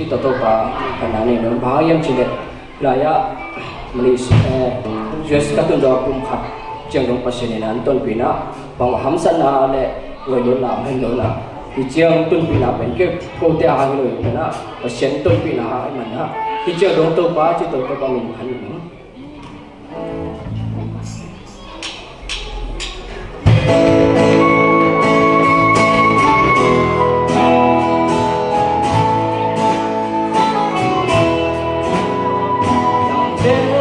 chỉ tổ tổ ba cái này nó bao nhiêu chuyện là ya Malaysia US các tuần đó cũng khắp trường đồng bác sĩ này anh tuần pin á bằng hàm san na lệ người lớn làm hay lớn là thì trường tuần pin là bên kia cô tia hàng người nữa na và sen tuần pin là hàng mình á thì trường đồng tổ ba chỉ tổ tổ ba mình hành mình Then